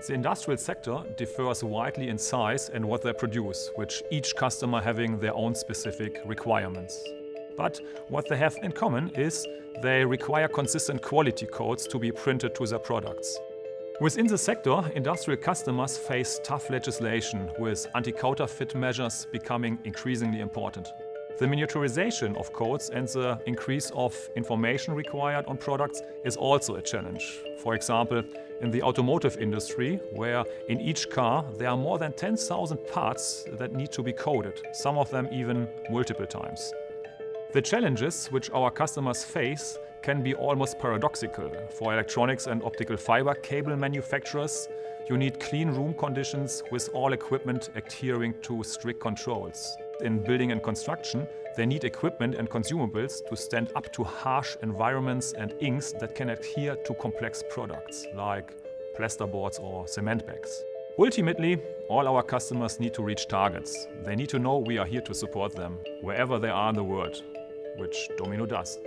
The industrial sector differs widely in size and what they produce, with each customer having their own specific requirements. But what they have in common is they require consistent quality codes to be printed to their products. Within the sector, industrial customers face tough legislation, with anti-counterfeit measures becoming increasingly important. The miniaturization of codes and the increase of information required on products is also a challenge. For example, in the automotive industry, where in each car there are more than 10,000 parts that need to be coded, some of them even multiple times. The challenges which our customers face can be almost paradoxical. For electronics and optical fiber cable manufacturers, you need clean room conditions with all equipment adhering to strict controls. In building and construction, they need equipment and consumables to stand up to harsh environments and inks that can adhere to complex products, like plasterboards or cement bags. Ultimately, all our customers need to reach targets. They need to know we are here to support them, wherever they are in the world, which Domino does.